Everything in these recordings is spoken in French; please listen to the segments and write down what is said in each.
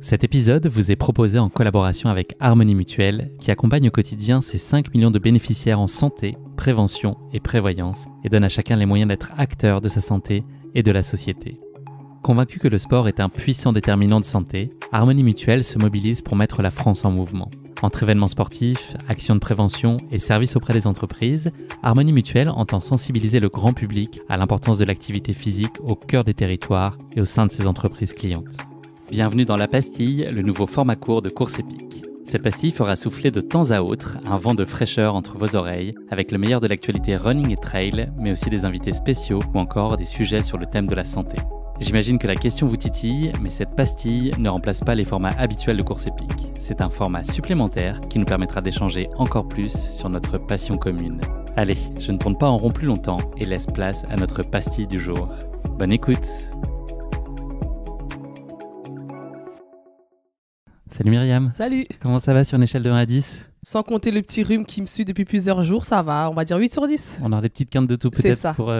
Cet épisode vous est proposé en collaboration avec Harmonie Mutuelle, qui accompagne au quotidien ses 5 millions de bénéficiaires en santé, prévention et prévoyance, et donne à chacun les moyens d'être acteur de sa santé et de la société. Convaincu que le sport est un puissant déterminant de santé, Harmonie Mutuelle se mobilise pour mettre la France en mouvement. Entre événements sportifs, actions de prévention et services auprès des entreprises, Harmonie Mutuelle entend sensibiliser le grand public à l'importance de l'activité physique au cœur des territoires et au sein de ses entreprises clientes. Bienvenue dans La Pastille, le nouveau format court de Course Épique. Cette pastille fera souffler de temps à autre un vent de fraîcheur entre vos oreilles, avec le meilleur de l'actualité running et trail, mais aussi des invités spéciaux ou encore des sujets sur le thème de la santé. J'imagine que la question vous titille, mais cette pastille ne remplace pas les formats habituels de Course Épique. C'est un format supplémentaire qui nous permettra d'échanger encore plus sur notre passion commune. Allez, je ne tourne pas en rond plus longtemps et laisse place à notre pastille du jour. Bonne écoute! Salut Myriam. Salut. Comment ça va sur une échelle de 1 à 10 ? Sans compter le petit rhume qui me suit depuis plusieurs jours, ça va, on va dire 8 sur 10. On aura des petites quintes de tout peut-être pour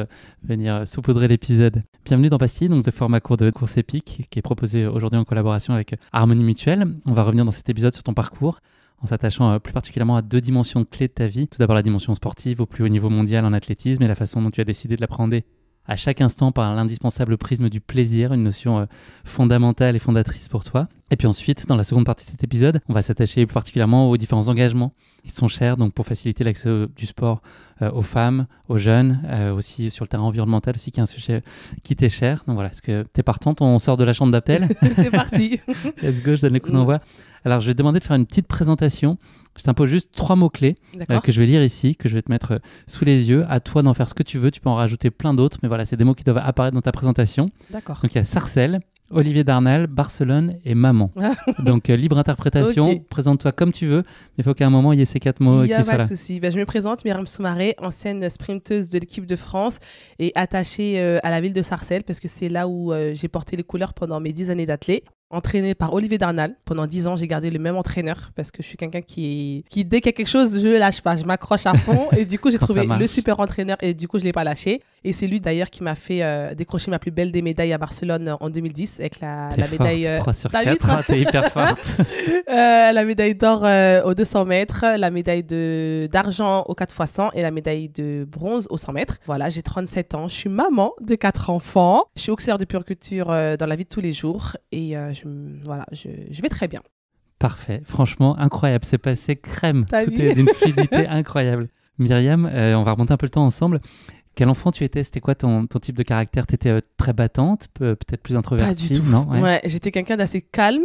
venir saupoudrer l'épisode. Bienvenue dans Pastille, donc de format court de Course Épique, qui est proposé aujourd'hui en collaboration avec Harmonie Mutuelle. On va revenir dans cet épisode sur ton parcours, en s'attachant plus particulièrement à 2 dimensions clés de ta vie. Tout d'abord la dimension sportive au plus haut niveau mondial en athlétisme et la façon dont tu as décidé de l'appréhender à chaque instant par l'indispensable prisme du plaisir, une notion fondamentale et fondatrice pour toi. Et puis ensuite, dans la seconde partie de cet épisode, on va s'attacher plus particulièrement aux différents engagements qui te sont chers, donc pour faciliter l'accès du sport aux femmes, aux jeunes, aussi sur le terrain environnemental aussi, qui est un sujet qui t'est cher. Donc voilà, est-ce que t'es partante? On sort de la chambre d'appel? C'est parti. Let's go, je donne les coups d'envoi. Alors, je vais te demander de faire une petite présentation. Je t'impose juste 3 mots-clés que je vais lire ici, que je vais te mettre sous les yeux. À toi d'en faire ce que tu veux. Tu peux en rajouter plein d'autres, mais voilà, c'est des mots qui doivent apparaître dans ta présentation. D'accord. Donc, il y a Sarcelles, Olivier Darnal, Barcelone et Maman. Donc, libre interprétation. Okay. Présente-toi comme tu veux, mais il faut qu'à un moment, il y ait ces 4 mots qui soient là. Il n'y a pas de souci. Je me présente, Myriam Soumaré, ancienne sprinteuse de l'équipe de France et attachée à la ville de Sarcelles, parce que c'est là où j'ai porté les couleurs pendant mes 10 années d'athlète. Entraînée par Olivier Darnal. Pendant 10 ans, j'ai gardé le même entraîneur parce que je suis quelqu'un qui dès qu'il y a quelque chose, je ne lâche pas. Je m'accroche à fond et du coup, j'ai trouvé le super entraîneur et du coup, je ne l'ai pas lâché. Et c'est lui d'ailleurs qui m'a fait décrocher ma plus belle des médailles à Barcelone en 2010 avec la médaille... 3 sur 4, t'es hyper forte. La médaille d'or aux 200 mètres, la médaille d'argent aux 4x100 et la médaille de bronze aux 100 mètres. Voilà, j'ai 37 ans, je suis maman de 4 enfants. Je suis auxiliaire de puériculture dans la vie de tous les jours et je vais très bien. Parfait, franchement incroyable, c'est passé crème, tout est d'une fluidité incroyable. Myriam, on va remonter un peu le temps ensemble. Quel enfant tu étais? C'était quoi ton type de caractère? Tu étais très battante, peut-être plus introvertie? Pas du tout. Non, ouais, j'étais quelqu'un d'assez calme.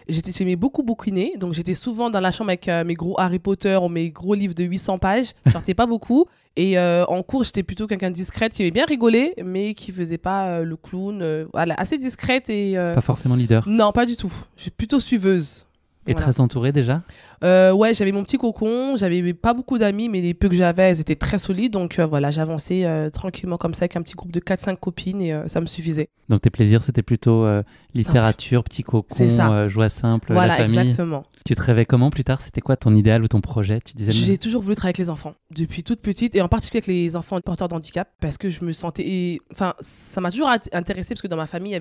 J'aimais beaucoup bouquiner, donc j'étais souvent dans la chambre avec mes gros Harry Potter ou mes gros livres de 800 pages. Je sortais pas beaucoup. Et en cours, j'étais plutôt quelqu'un de discrète qui aimait bien rigoler, mais qui faisait pas le clown. Voilà, assez discrète et... Pas forcément leader? Non, pas du tout. Je suis plutôt suiveuse. Et très entourée déjà? Ouais, j'avais mon petit cocon, j'avais pas beaucoup d'amis, mais les peu que j'avais, elles étaient très solides. Donc voilà, j'avançais tranquillement comme ça avec un petit groupe de 4-5 copines et ça me suffisait. Donc tes plaisirs, c'était plutôt littérature, simple. Petit cocon, joie simple, voilà, la famille. Exactement. Tu te rêvais comment plus tard? C'était quoi ton idéal ou ton projet? Tu disais, j'ai toujours voulu travailler avec les enfants, depuis toute petite, et en particulier avec les enfants porteurs de handicap, parce que je me sentais... Enfin, ça m'a toujours intéressée, parce que dans ma famille,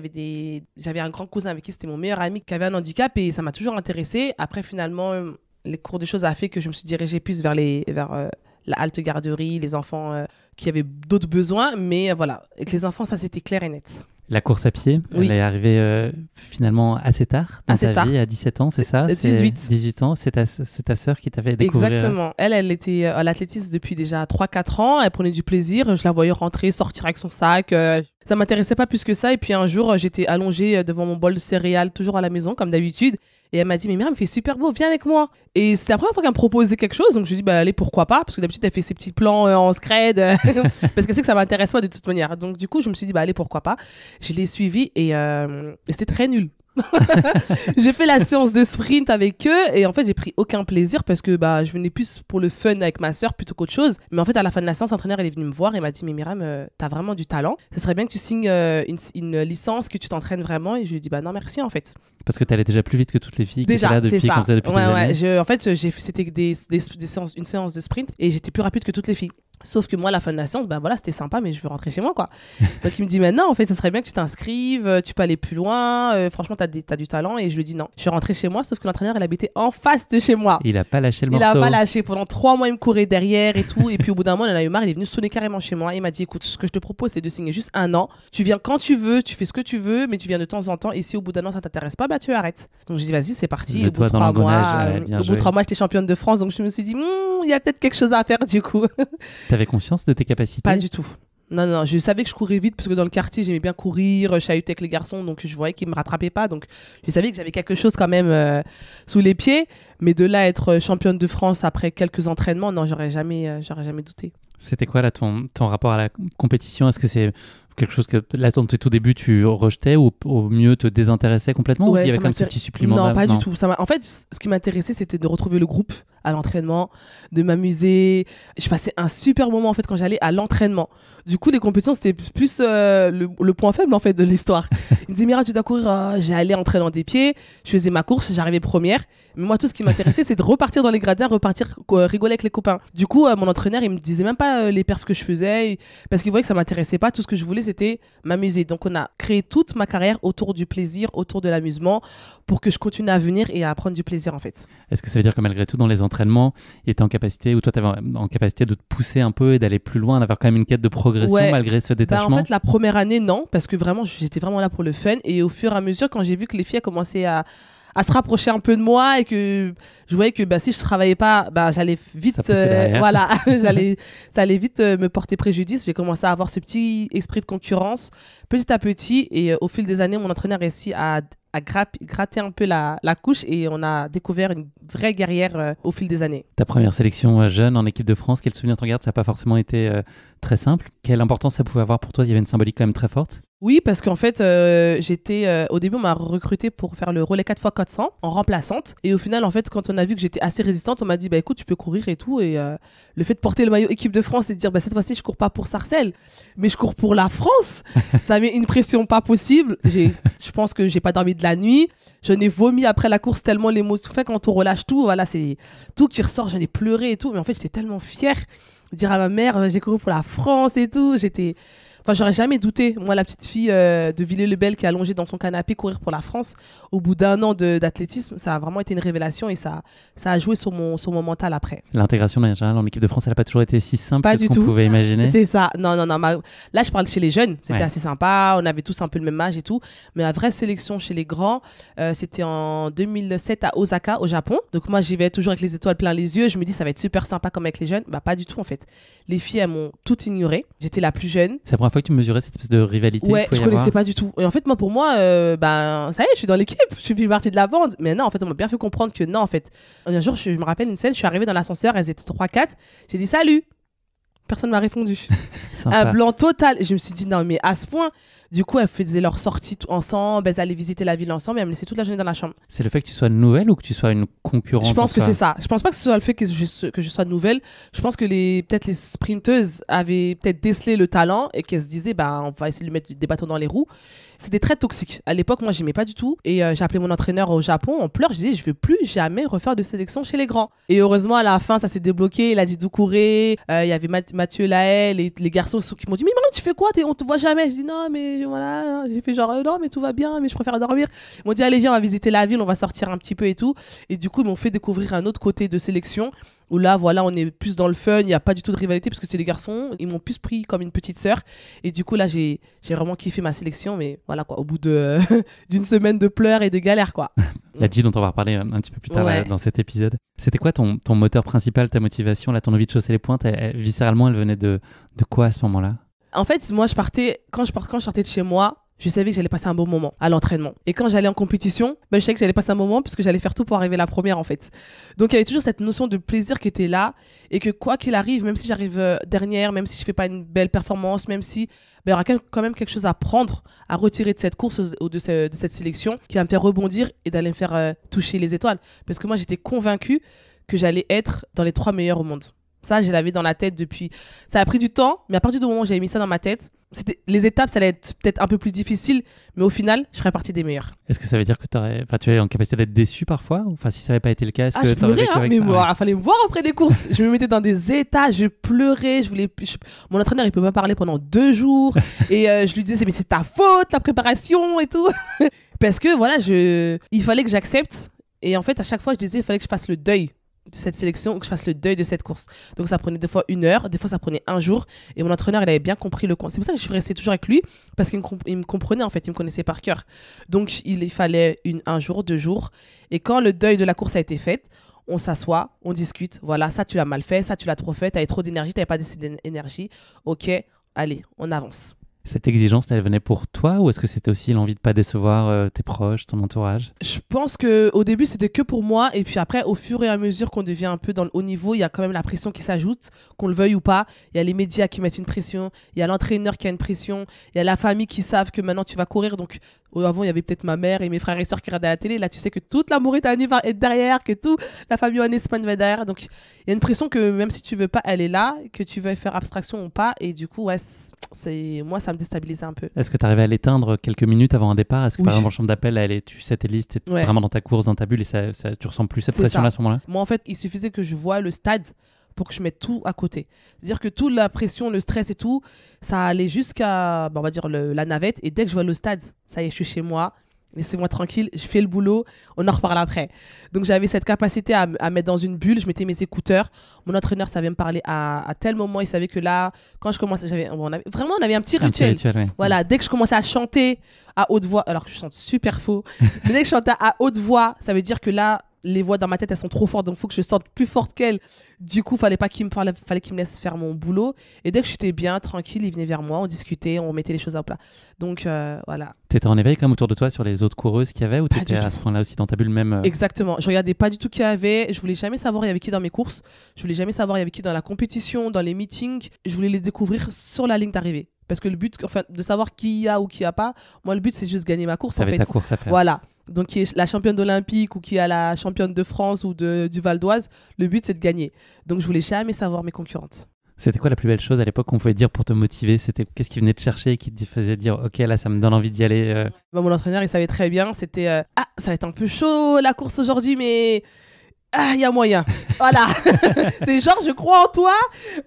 j'avais un grand cousin avec qui c'était mon meilleur ami qui avait un handicap, et ça m'a toujours intéressée. Après, finalement... les cours de choses a fait que je me suis dirigée plus vers la halte garderie, les enfants qui avaient d'autres besoins. Mais voilà, avec les enfants, ça, c'était clair et net. La course à pied, elle est arrivée finalement assez tard dans ta vie, à 17 ans, c'est ça? 18 ans, c'est ta sœur qui t'avait découvert. Exactement. Elle était à l'athlétisme depuis déjà 3-4 ans. Elle prenait du plaisir. Je la voyais rentrer, sortir avec son sac. Ça m'intéressait pas plus que ça. Et puis un jour, j'étais allongée devant mon bol de céréales, toujours à la maison, comme d'habitude. Et elle m'a dit, mais Myriam, il fait super beau, viens avec moi. Et c'était la première fois qu'elle me proposait quelque chose. Donc je lui ai dit, bah allez, pourquoi pas? Parce que d'habitude, elle fait ses petits plans en scred. Parce qu'elle sait que ça m'intéresse pas de toute manière. Donc du coup, je me suis dit, bah allez, pourquoi pas? Je l'ai suivie et c'était très nul. J'ai fait la séance de sprint avec eux et en fait j'ai pris aucun plaisir parce que je venais plus pour le fun avec ma sœur plutôt qu'autre chose. Mais en fait à la fin de la séance, l'entraîneur il est venu me voir et m'a dit, mais Myriam, t'as vraiment du talent, ça serait bien que tu signes une licence, que tu t'entraîness vraiment. Et je lui ai dit, bah non merci en fait. Parce que t'allais déjà plus vite que toutes les filles qui étaient là depuis des années. En fait c'était une séance de sprint et j'étais plus rapide que toutes les filles. Sauf que moi, la fin de la séance, ben voilà, c'était sympa, mais je veux rentrer chez moi, quoi. Donc il me dit, mais non, en fait, ça serait bien que tu t'inscrives, tu peux aller plus loin, franchement, t'as du talent. Et je lui dis non. Je suis rentrée chez moi, sauf que l'entraîneur, il habitait en face de chez moi. Il a pas lâché le morceau. Il a pas lâché. Pendant 3 mois, il me courait derrière et tout. Et puis au bout d'un mois, il en a eu marre, il est venu sonner carrément chez moi. Il m'a dit, écoute, ce que je te propose, c'est de signer juste 1 an. Tu viens quand tu veux, tu fais ce que tu veux, mais tu viens de temps en temps. Et si au bout d'1 an, ça t'intéresse pas, bah tu arrêtes. Donc je dis, vas-y, c'est parti. Le doigt dans l'engrenage, au bout de 3 mois, j'étais championne de France. Donc je me suis dit, il y a peut-être quelque chose à faire du coup. T'avais conscience de tes capacités? Pas du tout. Non, je savais que je courais vite parce que dans le quartier, j'aimais bien courir, chahuter avec les garçons, donc je voyais qu'ils me rattrapaient pas. Donc je savais que j'avais quelque chose quand même sous les pieds. Mais de là à être championne de France après quelques entraînements, non, j'aurais jamais douté. C'était quoi là ton rapport à la compétition? Est-ce que c'est quelque chose que là, dans tes tout débuts, tu rejetais ou au mieux te désintéressais complètement? Ou il y avait quand même ce petit supplément? Non, pas du tout. En fait, ce qui m'intéressait, c'était de retrouver le groupe à l'entraînement, de m'amuser. Je passais un super moment en fait quand j'allais à l'entraînement. Du coup, les compétitions, c'était plus le point faible en fait de l'histoire. Il me disait, Mira, tu dois courir. J'allais entraîner des pieds, je faisais ma course, j'arrivais première. Mais moi, tout ce qui m'intéressait, c'est de repartir dans les gradins, rigoler avec les copains. Du coup, mon entraîneur, il me disait même pas les perfs que je faisais, parce qu'il voyait que ça m'intéressait pas. Tout ce que je voulais, c'était m'amuser. Donc, on a créé toute ma carrière autour du plaisir, autour de l'amusement, pour que je continue à venir et à prendre du plaisir, en fait. Est-ce que ça veut dire que malgré tout, dans les entraînements, il était en capacité, ou toi, tu avais en capacité de te pousser un peu et d'aller plus loin, d'avoir quand même une quête de progression malgré ce détachement? En fait, la première année, non, parce que vraiment, j'étais vraiment là pour le fun. Et au fur et à mesure, quand j'ai vu que les filles commençaient à se rapprocher un peu de moi et que je voyais que si je travaillais pas, j'allais vite ça allait vite me porter préjudice. J'ai commencé à avoir ce petit esprit de concurrence petit à petit et au fil des années, mon entraîneur a réussi à gratter un peu la couche et on a découvert une vraie guerrière au fil des années. Ta première sélection jeune en équipe de France, quel souvenir t'en gardes? Ça n'a pas forcément été très simple. Quelle importance ça pouvait avoir pour toi? Il y avait une symbolique quand même très forte. Oui, parce qu'en fait, au début, on m'a recruté pour faire le relais 4x400 en remplaçante. Et au final, en fait, quand on a vu que j'étais assez résistante, on m'a dit, écoute, tu peux courir et tout. Et le fait de porter le maillot équipe de France et de dire, cette fois-ci, je cours pas pour Sarcelles, mais je cours pour la France, ça met une pression pas possible. Je pense que j'ai pas dormi de la nuit. J'en ai vomi après la course tellement l'émotion. En fait, quand on relâche tout, voilà, c'est tout qui ressort. J'en ai pleuré et tout. Mais en fait, j'étais tellement fière de dire à ma mère, j'ai couru pour la France et tout. J'aurais jamais douté. Moi, la petite fille de Villers-le-Bel qui est allongée dans son canapé courir pour la France, au bout d'1 an d'athlétisme, ça a vraiment été une révélation et ça a joué sur mon mental après. L'intégration en général en équipe de France, elle n'a pas toujours été si simple que ce qu'on pouvait imaginer. C'est ça. Non. Là, je parle chez les jeunes. C'était assez sympa. On avait tous un peu le même âge et tout. Mais la vraie sélection chez les grands, c'était en 2007 à Osaka, au Japon. Donc moi, j'y vais toujours avec les étoiles plein les yeux. Je me dis, ça va être super sympa comme avec les jeunes. Pas du tout en fait. Les filles, elles m'ont tout ignoré. J'étais la plus jeune. C'est la première fois que tu mesurais cette espèce de rivalité? Ouais, je connaissais pas du tout. Et en fait, pour moi, ça y est, je suis dans l'équipe, je suis partie de la bande. Mais non, en fait, on m'a bien fait comprendre que non, en fait. Un jour, je me rappelle une scène, je suis arrivée dans l'ascenseur, elles étaient 3-4. J'ai dit salut. Personne m'a répondu. Un blanc total. Et je me suis dit non, mais à ce point. Du coup, elles faisaient leur sortie ensemble, elles allaient visiter la ville ensemble et elles me laissaient toute la journée dans la chambre. C'est le fait que tu sois nouvelle ou que tu sois une concurrente? Je pense que c'est ça. Je pense pas que ce soit le fait que je sois nouvelle. Je pense que peut-être les sprinteuses avaient peut-être décelé le talent et qu'elles se disaient, on va essayer de lui mettre des bâtons dans les roues. C'était très toxique. À l'époque, moi, j'aimais pas du tout. Et j'ai appelé mon entraîneur au Japon en pleurs. Je disais, je veux plus jamais refaire de sélection chez les grands. Et heureusement, à la fin, ça s'est débloqué. Il a dit d'où courir. Il y avait Mathieu Laël et les garçons qui m'ont dit, mais Mariam, tu fais quoi? On te voit jamais. Je dis, non, mais voilà. J'ai fait genre, non, mais tout va bien, mais je préfère dormir. Ils m'ont dit, allez, viens, on va visiter la ville, on va sortir un petit peu et tout. Et du coup, ils m'ont fait découvrir un autre côté de sélection où là, voilà, on est plus dans le fun, il n'y a pas du tout de rivalité parce que c'est des garçons, ils m'ont plus pris comme une petite sœur. Et du coup, là, j'ai vraiment kiffé ma sélection, mais voilà quoi, au bout d'une semaine de pleurs et de galères, quoi. La G dont on va reparler un petit peu plus tard dans cet épisode. C'était quoi ton moteur principal, ta motivation, là, ton envie de chausser les pointes? Viscéralement, elle venait de quoi à ce moment-là? En fait, moi, quand je sortais de chez moi, je savais que j'allais passer un bon moment à l'entraînement. Et quand j'allais en compétition, je savais que j'allais passer un moment parce que j'allais faire tout pour arriver la première en fait. Donc il y avait toujours cette notion de plaisir qui était là et que quoi qu'il arrive, même si j'arrive dernière, même si je fais pas une belle performance, même si il y aura quand même quelque chose à prendre, à retirer de cette course ou de cette sélection qui va me faire rebondir et d'aller me faire toucher les étoiles. Parce que moi j'étais convaincue que j'allais être dans les 3 meilleurs au monde. Ça, je l'avais dans la tête depuis... Ça a pris du temps, mais à partir du moment où j'avais mis ça dans ma tête, les étapes, ça allait être peut-être un peu plus difficile, mais au final, je ferais partie des meilleurs. Est-ce que ça veut dire que tu es en capacité d'être déçu parfois? Enfin, si ça n'avait pas été le cas, est-ce que Je tu aurais pleurais, vécu avec mais ça? moi, il fallait me voir après des courses. Je me mettais dans des états, je pleurais, mon entraîneur, il peut pas parler pendant 2 jours, et je lui disais, mais c'est ta faute, la préparation et tout. Parce que voilà, il fallait que j'accepte, et en fait, à chaque fois, je disais, il fallait que je fasse le deuil de cette sélection, que je fasse le deuil de cette course. Donc ça prenait des fois 1 heure, des fois ça prenait 1 jour, et mon entraîneur il avait bien compris le concept. C'est pour ça que je suis restée toujours avec lui, parce qu'il me comprenait en fait, il me connaissait par cœur. Donc il fallait 1 jour, 2 jours, et quand le deuil de la course a été fait, on s'assoit, on discute, voilà, ça tu l'as mal fait, ça tu l'as trop fait, t'avais trop d'énergie, t'avais pas assez d'énergie, ok, allez, on avance. Cette exigence, elle venait pour toi ou est-ce que c'était aussi l'envie de pas décevoir tes proches, ton entourage? Je pense qu'au début, c'était que pour moi. Et puis après, au fur et à mesure qu'on devient un peu dans le haut niveau, il y a quand même la pression qui s'ajoute, qu'on le veuille ou pas. Il y a les médias qui mettent une pression. Il y a l'entraîneur qui a une pression. Il y a la famille qui savent que maintenant tu vas courir. Donc avant, il y avait peut-être ma mère et mes frères et sœurs qui regardaient la télé. Là, tu sais que toute la Mauritanie va être derrière, que toute la famille en Espagne va être derrière. Donc il y a une pression que même si tu veux pas, elle est là, que tu veux faire abstraction ou pas. Et du coup, ouais, moi, ça me déstabilisait un peu. Est-ce que tu arrivais à l'éteindre quelques minutes avant un départ? Est-ce que Oui. par exemple en chambre d'appel, tu sais tes listes, tu es vraiment dans ta course, dans ta bulle et tu ressens plus cette pression-là à ce moment-là? Moi, en fait, il suffisait que je voie le stade pour que je mette tout à côté. C'est-à-dire que toute la pression, le stress et tout, ça allait jusqu'à, on va dire, la navette. Et dès que je vois le stade, ça y est, je suis chez moi. Laissez-moi tranquille, je fais le boulot, on en reparle après. Donc j'avais cette capacité à mettre dans une bulle, je mettais mes écouteurs. Mon entraîneur savait me parler à tel moment, il savait que là, quand je commençais, on avait un petit rituel. Ouais. Voilà, dès que je commençais à chanter à haute voix, alors que je chante super faux, mais dès que je chantais à haute voix, ça veut dire que là, les voix dans ma tête, elles sont trop fortes, donc il faut que je sorte plus forte qu'elles. Du coup, fallait pas qu'il me parle, fallait qu'il me laisse faire mon boulot. Et dès que j'étais bien, tranquille, il venait vers moi, on discutait, on mettait les choses à plat. Donc voilà. T'étais en éveil comme autour de toi sur les autres coureuses qu'il y avait ou t'étais à ce point-là aussi dans ta bulle même Exactement. Je regardais pas du tout qui y avait. Je voulais jamais savoir il y avait qui dans mes courses. Je voulais jamais savoir il y avait qui dans la compétition, dans les meetings. Je voulais les découvrir sur la ligne d'arrivée. Parce que le but, enfin, de savoir qui y a ou qui y a pas, moi le but c'est juste gagner ma course. T'avais ta course à faire. Voilà. Donc qui est la championne olympique ou qui est la championne de France ou du Val d'Oise, le but c'est de gagner. Donc je voulais jamais savoir mes concurrentes. C'était quoi la plus belle chose à l'époque qu'on pouvait dire pour te motiver? C'était qu'est-ce qui venait te chercher et qui te faisait dire ok là ça me donne envie d'y aller Mon entraîneur il savait très bien, c'était ça va être un peu chaud la course aujourd'hui mais il y a moyen. Voilà. C'est genre je crois en toi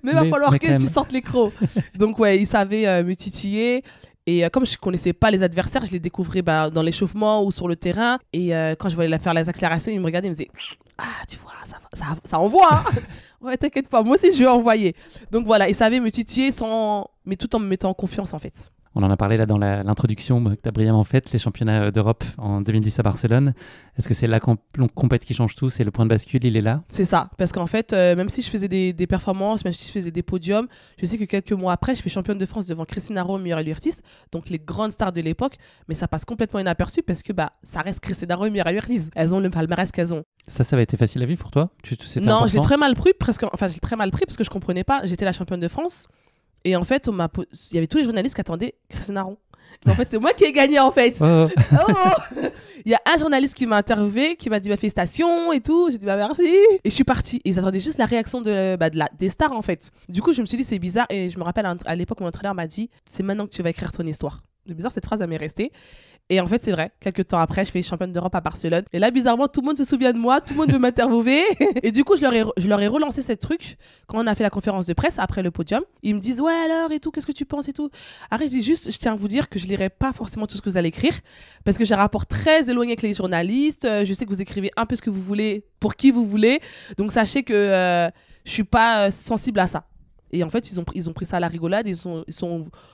mais il va falloir que tu sortes les crocs. Donc ouais, il savait me titiller. Et comme je connaissais pas les adversaires, je les découvrais dans l'échauffement ou sur le terrain. Et quand je voulais faire les accélérations, il me regardait et me disait tu vois, ça envoie. Hein. Ouais, t'inquiète pas, moi aussi je vais envoyer. Donc voilà, il savait me titiller mais tout en me mettant en confiance en fait. On en a parlé là dans l'introduction que tu as brillamment faite, les championnats d'Europe en 2010 à Barcelone. Est-ce que c'est la compète qui change tout? C'est le point de bascule, il est là? C'est ça, parce qu'en fait, même si je faisais des performances, même si je faisais des podiums, je sais que quelques mois après, je fais championne de France devant Christine Arro, Mireille Huertis, donc les grandes stars de l'époque, mais ça passe complètement inaperçu parce que ça reste Christine Arro et Mireille Huertis. Elles ont le palmarès qu'elles ont. Ça avait été facile à vivre pour toi? Non, j'ai très mal pris, parce que je comprenais pas. J'étais la championne de France. Et en fait, il y avait tous les journalistes qui attendaient Christine Arron. En fait, c'est moi qui ai gagné, en fait. Oh. Il y a un journaliste qui m'a interviewé, qui m'a dit félicitations et tout. J'ai dit merci. Et je suis partie. Et ils attendaient juste la réaction des stars, en fait. Du coup, je me suis dit, c'est bizarre. Et je me rappelle, à l'époque, mon entraîneur m'a dit, c'est maintenant que tu vas écrire ton histoire. C'est bizarre, cette phrase, elle m'est restée. Et en fait, c'est vrai. Quelques temps après, je fais championne d'Europe à Barcelone. Et là, bizarrement, tout le monde se souvient de moi. Tout le monde veut m'interviewer. Et du coup, je leur ai relancé ce truc quand on a fait la conférence de presse après le podium. Ils me disent, ouais, alors, et tout, qu'est-ce que tu penses et tout. Après, je dis juste, je tiens à vous dire que je lirai pas forcément tout ce que vous allez écrire. Parce que j'ai un rapport très éloigné avec les journalistes. Je sais que vous écrivez un peu ce que vous voulez, pour qui vous voulez. Donc, sachez que je suis pas sensible à ça. Et en fait, ils ont pris ça à la rigolade, ils sont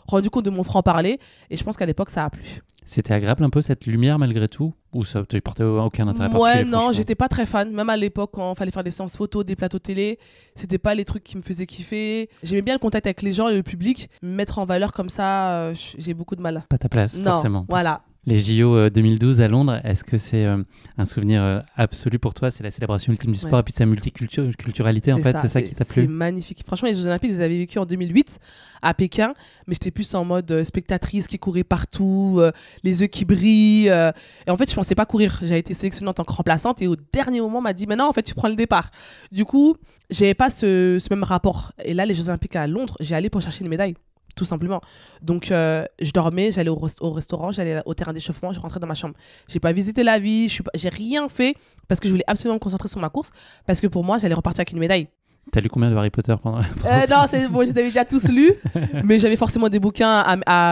rendus compte de mon franc-parler. Et je pense qu'à l'époque, ça a plu. C'était agréable un peu cette lumière malgré tout? Ou ça ne portait aucun intérêt particulier? Ouais, non, j'étais pas très fan. Même à l'époque, quand il fallait faire des séances photos, des plateaux télé, c'était pas les trucs qui me faisaient kiffer. J'aimais bien le contact avec les gens et le public. Me mettre en valeur comme ça, j'ai beaucoup de mal. Pas ta place, non, forcément. Voilà. Les JO 2012 à Londres, est-ce que c'est un souvenir absolu pour toi? C'est la célébration ultime du sport et puis de sa multiculturalité, en fait, c'est ça qui t'a plu? C'est magnifique. Franchement, les Jeux Olympiques, je les avais vécus en 2008 à Pékin, mais j'étais plus en mode spectatrice qui courait partout, les yeux qui brillent. Et en fait, je pensais pas courir. J'avais été sélectionnée en tant que remplaçante et au dernier moment, on m'a dit, maintenant, en fait, tu prends le départ. Du coup, j'avais pas ce même rapport. Et là, les Jeux Olympiques à Londres, j'ai allé pour chercher une médaille. tout simplement. Donc, je dormais, j'allais au restaurant, j'allais au terrain d'échauffement, je rentrais dans ma chambre. J'ai pas visité la ville, j'ai rien fait parce que je voulais absolument me concentrer sur ma course parce que pour moi, j'allais repartir avec une médaille. T'as lu combien de Harry Potter pendant Non, c'est bon, je les avais déjà tous lus, mais j'avais forcément des bouquins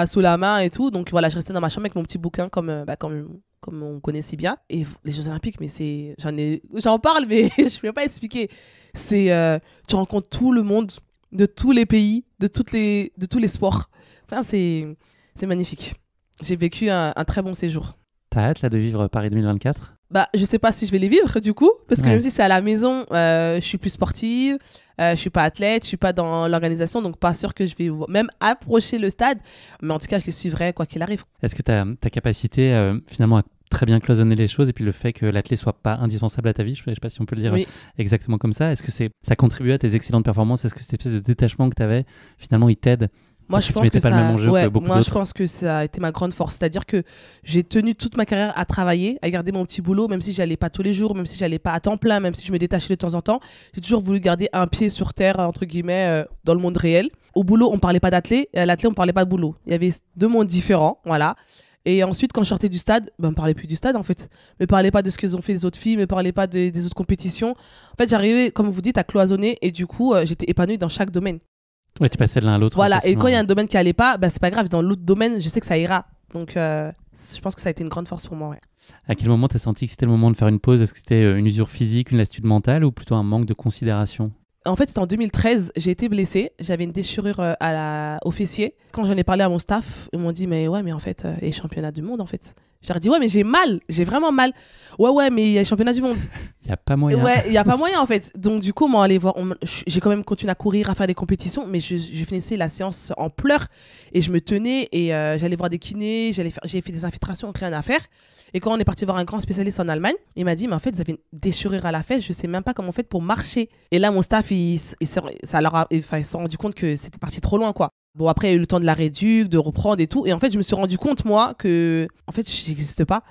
sous la main et tout. Donc voilà, je restais dans ma chambre avec mon petit bouquin comme on connaît si bien. Et les Jeux Olympiques, mais j'en parle, mais je ne peux pas expliquer. Tu rencontres tout le monde, de tous les pays, de tous les sports. Enfin, c'est magnifique. J'ai vécu un très bon séjour. T'as hâte là de vivre Paris 2024 ? Je sais pas si je vais les vivre du coup, parce que même si c'est à la maison, je suis plus sportive, je suis pas athlète, je suis pas dans l'organisation, donc pas sûr que je vais même approcher le stade, mais en tout cas je les suivrai quoi qu'il arrive. Est-ce que ta capacité finalement à très bien cloisonner les choses et puis le fait que l'athlète soit pas indispensable à ta vie, je sais pas si on peut le dire exactement comme ça, est-ce que ça contribue à tes excellentes performances? Est-ce que cette espèce de détachement que tu avais, finalement il t'aide? Moi, je pense que ça a été ma grande force. C'est-à-dire que j'ai tenu toute ma carrière à travailler, à garder mon petit boulot, même si j'allais pas tous les jours, même si j'allais pas à temps plein, même si je me détachais de temps en temps. J'ai toujours voulu garder un pied sur terre, entre guillemets, dans le monde réel. Au boulot, on parlait pas d'athlète, et à l'athlète, on parlait pas de boulot. Il y avait deux mondes différents, voilà. Et ensuite, quand je sortais du stade, on me parlait plus du stade en fait. Me parlait pas de ce qu'ils ont fait les autres filles, me parlait pas des autres compétitions. En fait, j'arrivais, comme vous dites, à cloisonner et du coup, j'étais épanouie dans chaque domaine. Ouais, tu passais de l'un à l'autre. Voilà, et quand il y a un domaine qui allait pas, c'est pas grave, dans l'autre domaine, je sais que ça ira. Donc, je pense que ça a été une grande force pour moi, ouais. À quel moment tu as senti que c'était le moment de faire une pause? Est-ce que c'était une usure physique, une lassitude mentale ou plutôt un manque de considération? En fait, c'était en 2013, j'ai été blessée, j'avais une déchirure au fessier. Quand j'en ai parlé à mon staff, ils m'ont dit mais en fait, les championnats du monde en fait. Je leur ai dit ouais mais j'ai mal, j'ai vraiment mal. Ouais mais il y a les championnats du monde. Il y a pas moyen. Ouais, il y a pas moyen en fait. Donc du coup, on allait voir, j'ai quand même continué à courir, à faire des compétitions, mais je finissais la séance en pleurs et je me tenais et j'allais voir des kinés, j'ai fait des infiltrations, rien à faire. Et quand on est parti voir un grand spécialiste en Allemagne, il m'a dit mais en fait, vous avez une déchirure à la fesse, je sais même pas comment on fait pour marcher. Et là, mon staff, ils se sont rendu compte que c'était parti trop loin quoi. Bon, après, il y a eu le temps de la réduc, de reprendre et tout. Et en fait, je me suis rendu compte, moi, que en fait, je n'existe pas.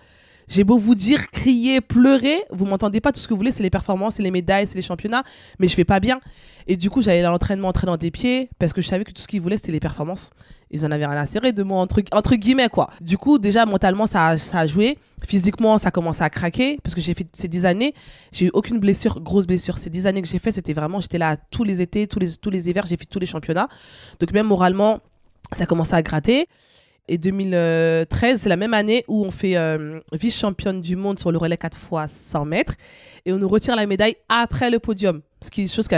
J'ai beau vous dire, crier, pleurer, vous m'entendez pas. Tout ce que vous voulez, c'est les performances, c'est les médailles, c'est les championnats. Mais je vais pas bien. Et du coup, j'allais à l'entraînement, entraînant des pieds, parce que je savais que tout ce qu'ils voulaient, c'était les performances. Ils en avaient rien à cirer de moi, entre guillemets, quoi. Du coup, déjà, mentalement, ça a joué. Physiquement, ça a commencé à craquer, parce que j'ai fait ces 10 années, j'ai eu aucune blessure, grosse blessure. Ces 10 années que j'ai fait, c'était vraiment, j'étais là tous les étés, tous les hivers, j'ai fait tous les championnats. Donc même moralement, ça a commencé à gratter. Et 2013, c'est la même année où on fait vice-championne du monde sur le relais 4x100 mètres. Et on nous retire la médaille après le podium. Ce qui est une chose qui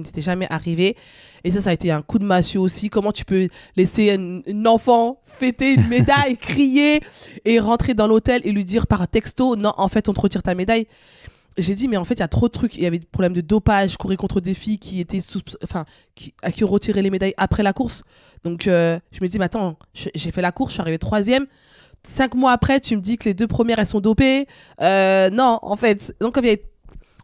n'était jamais arrivée. Et ça a été un coup de massue aussi. Comment tu peux laisser un enfant fêter une médaille, crier et rentrer dans l'hôtel et lui dire par texto, non, en fait, on te retire ta médaille. J'ai dit, mais en fait, il y a trop de trucs. Il y avait des problèmes de dopage, courir contre des filles à qui ont retiré les médailles après la course. Donc, je me dis, mais attends, j'ai fait la course, je suis arrivée 3e. 5 mois après, tu me dis que les 2 premières, elles sont dopées. Non, en fait. Donc, il y avait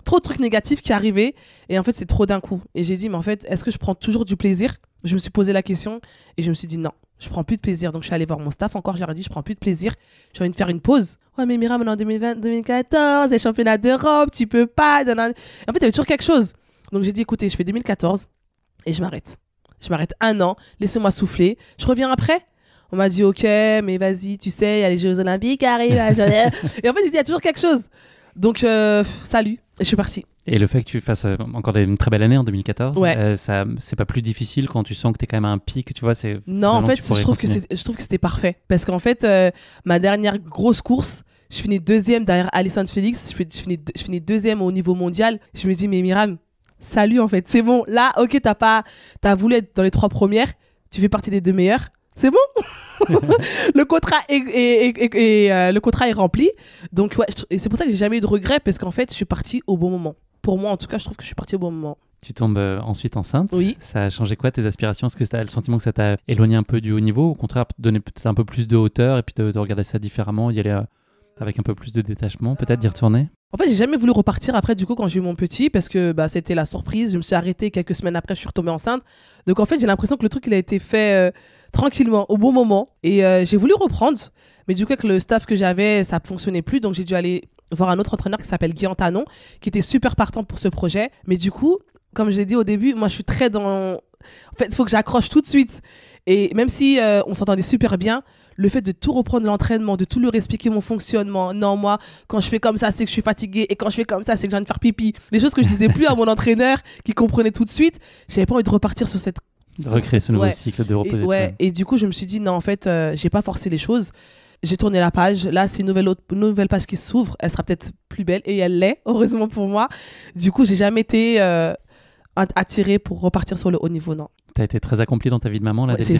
trop de trucs négatifs qui arrivaient. Et en fait, c'est trop d'un coup. Et j'ai dit, mais en fait, est-ce que je prends toujours du plaisir? Je me suis posé la question et je me suis dit, non, je prends plus de plaisir. Donc, je suis allée voir mon staff encore. Je leur ai dit, je prends plus de plaisir. J'ai envie de faire une pause. Ouais, mais Mira, maintenant en 2014, les championnats d'Europe, tu peux pas. En fait, il y avait toujours quelque chose. Donc, j'ai dit, écoutez, je fais 2014 et je m'arrête. Je m'arrête 1 an, laissez-moi souffler. Je reviens après. On m'a dit, ok, mais vas-y, tu sais, il y a les Jeux Olympiques qui arrivent. Et en fait, j'ai dit, il y a toujours quelque chose. Donc, salut, et je suis partie. Et le fait que tu fasses encore une très belle année en 2014, ouais. C'est pas plus difficile quand tu sens que tu es quand même à un pic, tu vois, non, en fait, je trouve que c'était parfait. Parce qu'en fait, ma dernière grosse course, je finis 2e derrière Alison Felix. Je finis 2e au niveau mondial. Je me dis, mais Myriam, salut en fait, c'est bon. Là, ok, t'as voulu être dans les 3 premières, tu fais partie des 2 meilleures. C'est bon. Le contrat est rempli. Donc, ouais, et c'est pour ça que j'ai jamais eu de regrets parce qu'en fait, je suis partie au bon moment. Pour moi, en tout cas, je trouve que je suis partie au bon moment. Tu tombes ensuite enceinte. Oui. Ça a changé quoi tes aspirations? Est-ce que tu as le sentiment que ça t'a éloigné un peu du haut niveau? Au contraire, donner peut-être un peu plus de hauteur et puis de regarder ça différemment, y aller avec un peu plus de détachement, peut-être d'y retourner? En fait, j'ai jamais voulu repartir après, du coup, quand j'ai eu mon petit, parce que c'était la surprise. Je me suis arrêtée quelques semaines après, je suis retombée enceinte. Donc, en fait, j'ai l'impression que le truc, il a été fait tranquillement, au bon moment. Et j'ai voulu reprendre. Mais du coup, avec le staff que j'avais, ça ne fonctionnait plus. Donc, j'ai dû aller voir un autre entraîneur qui s'appelle Guy Antanon, qui était super partant pour ce projet. Mais du coup, comme je l'ai dit au début, moi, je suis très dans... En fait, il faut que j'accroche tout de suite. Et même si on s'entendait super bien, le fait de tout reprendre l'entraînement, de tout leur expliquer mon fonctionnement. Non, moi, quand je fais comme ça, c'est que je suis fatiguée. Et quand je fais comme ça, c'est que je viens de faire pipi. Les choses que je disais plus à mon entraîneur, qui comprenait tout de suite. J'avais pas envie de repartir sur cette... De recréer ce nouveau cycle, de reposer. Et du coup, je me suis dit, non, en fait, j'ai pas forcé les choses. J'ai tourné la page. Là, c'est une nouvelle page qui s'ouvre. Elle sera peut-être plus belle. Et elle l'est, heureusement pour moi. Du coup, j'ai jamais été attirée pour repartir sur le haut niveau, non. Tu as été très accomplie dans ta vie de maman, là, dès le début.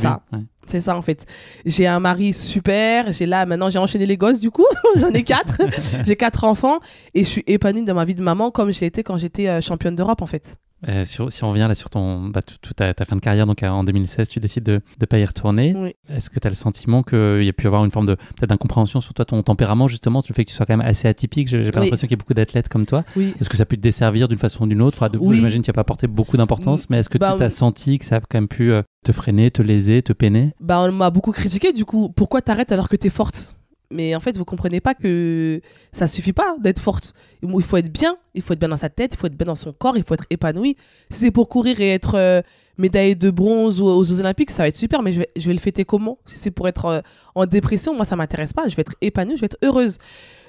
C'est ça, en fait. J'ai un mari super. Maintenant, j'ai enchaîné les gosses, du coup. J'en ai 4. J'ai 4 enfants. Et je suis épanouie dans ma vie de maman comme j'ai été quand j'étais championne d'Europe, en fait. Si on revient là sur toute ta fin de carrière, donc en 2016, tu décides de ne pas y retourner. Oui. Est-ce que tu as le sentiment qu'il y a pu avoir une forme peut-être d'incompréhension sur toi, ton tempérament, justement, sur le fait que tu sois quand même assez atypique? J'ai pas l'impression qu'il y ait beaucoup d'athlètes comme toi. Oui. Est-ce que ça a pu te desservir d'une façon ou d'une autre? J'imagine que tu n'as pas porté beaucoup d'importance, mais est-ce que tu as senti que ça a quand même pu te freiner, te léser, te peiner? On m'a beaucoup critiqué, du coup. Pourquoi t'arrêtes alors que t'es forte? Mais en fait, vous comprenez pas que ça suffit pas d'être forte. Il faut être bien dans sa tête, il faut être bien dans son corps, il faut être épanoui. Si c'est pour courir et être médaillée de bronze aux Jeux Olympiques, ça va être super, mais je vais le fêter comment? Si c'est pour être en dépression, moi ça m'intéresse pas. Je vais être épanouie, je vais être heureuse.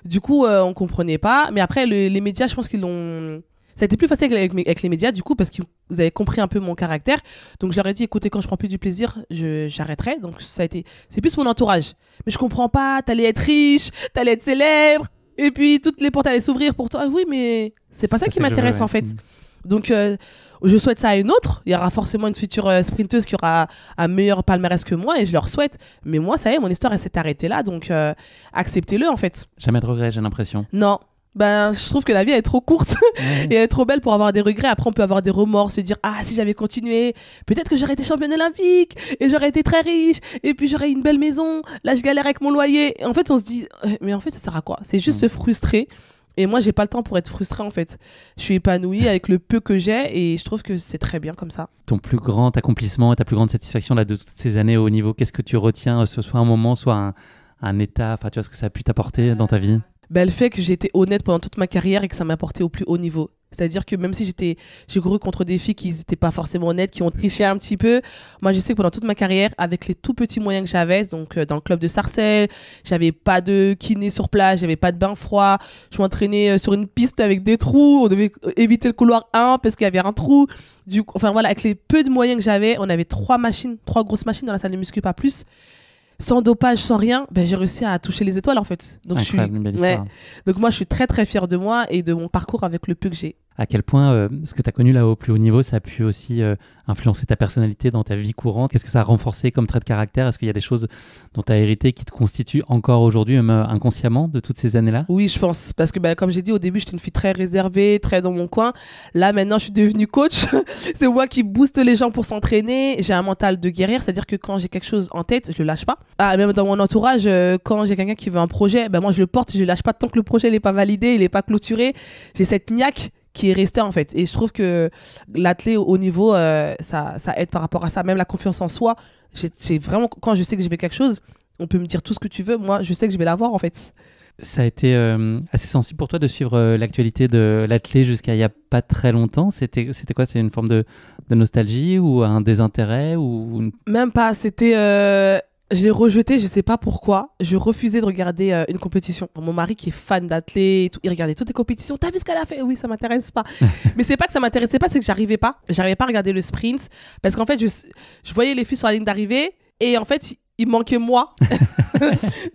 Du coup, on comprenait pas. Mais après, les médias, je pense qu'ils l'ont... Ça a été plus facile avec les médias, du coup, parce qu'ils avaient compris un peu mon caractère. Donc, je leur ai dit, écoutez, quand je prends plus du plaisir, j'arrêterai. Donc, c'est plus mon entourage. Mais je comprends pas, t'allais être riche, t'allais être célèbre, et puis toutes les portes allaient s'ouvrir pour toi. Oui, mais c'est pas ça qui m'intéresse, en fait. Donc, je souhaite ça à une autre. Il y aura forcément une future sprinteuse qui aura un meilleur palmarès que moi, et je leur souhaite. Mais moi, ça y est, mon histoire, elle s'est arrêtée là. Donc, acceptez-le, en fait. Jamais de regrets, j'ai l'impression. Non. Je trouve que la vie elle est trop courte et elle est trop belle pour avoir des regrets. Après, on peut avoir des remords, se dire si j'avais continué, peut-être que j'aurais été championne olympique et j'aurais été très riche et puis j'aurais une belle maison. Là, je galère avec mon loyer. Et en fait, on se dit, mais en fait, ça sert à quoi? C'est juste se frustrer. Et moi, j'ai pas le temps pour être frustrée, en fait. Je suis épanouie avec le peu que j'ai et je trouve que c'est très bien comme ça. Ton plus grand accomplissement et ta plus grande satisfaction là, de toutes ces années au haut niveau, qu'est-ce que tu retiens, soit un moment, soit un état, enfin, tu vois, ce que ça a pu t'apporter dans ta vie? Le fait que j'ai été honnête pendant toute ma carrière et que ça m'a apporté au plus haut niveau. C'est-à-dire que même si j'ai couru contre des filles qui n'étaient pas forcément honnêtes, qui ont triché un petit peu, moi je sais que pendant toute ma carrière, avec les tout petits moyens que j'avais, donc dans le club de Sarcelles, j'avais pas de kiné sur place, j'avais pas de bain froid, je m'entraînais sur une piste avec des trous, on devait éviter le couloir 1 parce qu'il y avait un trou. Enfin voilà, avec les peu de moyens que j'avais, on avait 3 grosses machines dans la salle de muscu, pas plus. Sans dopage, sans rien, j'ai réussi à toucher les étoiles en fait. Donc, une belle histoire. Donc moi, je suis très très fière de moi et de mon parcours avec le peu que j'ai. À quel point ce que tu as connu là au plus haut niveau, ça a pu aussi influencer ta personnalité dans ta vie courante? Qu'est-ce que ça a renforcé comme trait de caractère? Est-ce qu'il y a des choses dont tu as hérité qui te constituent encore aujourd'hui, même inconsciemment, de toutes ces années-là? Oui, je pense. Parce que comme j'ai dit au début, j'étais une fille très réservée, très dans mon coin. Là, maintenant, je suis devenue coach. C'est moi qui booste les gens pour s'entraîner. J'ai un mental de guerrière, c'est-à-dire que quand j'ai quelque chose en tête, je le lâche pas. Même dans mon entourage, quand j'ai quelqu'un qui veut un projet, moi, je le porte, je le lâche pas tant que le projet n'est pas validé, il n'est pas clôturé. J'ai cette niaque qui est resté en fait, et je trouve que l'athlète au niveau ça aide par rapport à ça, même la confiance en soi. J'ai vraiment, quand je sais que je vais quelque chose, on peut me dire tout ce que tu veux, moi je sais que je vais l'avoir en fait. Ça a été assez sensible pour toi de suivre l'actualité de l'athlète jusqu'à il y a pas très longtemps. C'était quoi? C'est une forme de nostalgie ou un désintérêt ou... Même pas, c'était je l'ai rejeté, je sais pas pourquoi. Je refusais de regarder une compétition. Mon mari qui est fan d'athlètes, il regardait toutes les compétitions. T'as vu ce qu'elle a fait? Oui, ça m'intéresse pas. Mais c'est pas que ça m'intéressait pas, c'est que j'arrivais pas. J'arrivais pas à regarder le sprint parce qu'en fait, je voyais les filles sur la ligne d'arrivée et en fait, il manquait moi.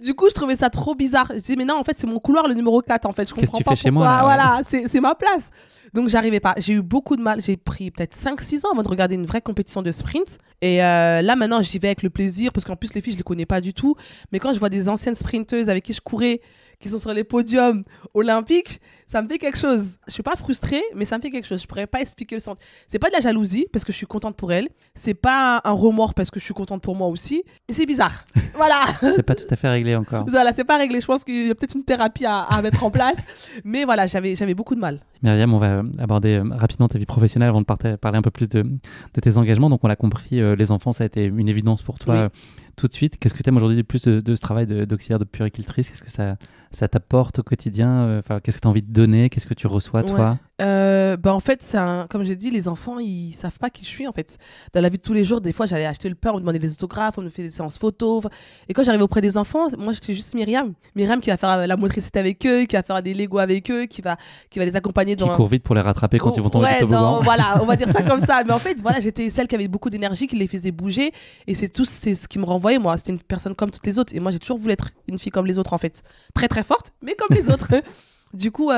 Du coup, je trouvais ça trop bizarre. Je disais, mais non, en fait, c'est mon couloir, le numéro 4. En fait, je comprends Qu'est-ce que tu pas fais chez moi là, voilà, c'est ma place. Donc, j'arrivais pas. J'ai eu beaucoup de mal. J'ai pris peut-être 5-6 ans avant de regarder une vraie compétition de sprint. Et là, maintenant, j'y vais avec le plaisir parce qu'en plus, les filles, je les connais pas du tout. Mais quand je vois des anciennes sprinteuses avec qui je courais, qui sont sur les podiums olympiques, ça me fait quelque chose. Je suis pas frustrée, mais ça me fait quelque chose. Je pourrais pas expliquer le sentiment. C'est pas de la jalousie parce que je suis contente pour elle. C'est pas un remords parce que je suis contente pour moi aussi. Mais c'est bizarre. Voilà. C'est pas tout à fait réglé encore. Voilà, c'est pas réglé. Je pense qu'il y a peut-être une thérapie à mettre en place. Mais voilà, j'avais beaucoup de mal. Myriam, on va aborder rapidement ta vie professionnelle avant de parler un peu plus de tes engagements. Donc on l'a compris, les enfants, ça a été une évidence pour toi. Oui. Tout de suite. Qu'est-ce que tu aimes aujourd'hui plus de ce travail d'auxiliaire de puéricultrice? Qu'est-ce que ça t'apporte au quotidien? Qu'est-ce que tu as envie de donner? Qu'est-ce que tu reçois, toi? En fait, comme j'ai dit, les enfants, ils savent pas qui je suis en fait. Dans la vie de tous les jours, des fois, j'allais acheter le pain, on me demandait des autographes, on me fait des séances photos. Et quand j'arrivais auprès des enfants, moi, j'étais juste Myriam. Myriam qui va faire la motricité avec eux, qui va faire des Lego avec eux, qui va les accompagner Qui court vite pour les rattraper quand ils vont tomber du toboggan. Voilà, on va dire ça comme ça. Mais en fait, voilà, j'étais celle qui avait beaucoup d'énergie, qui les faisait bouger. Et c'est ce qui me renvoyait, moi. C'était une personne comme toutes les autres. Et moi, j'ai toujours voulu être une fille comme les autres, en fait. Très, très forte, mais comme les autres. Du coup,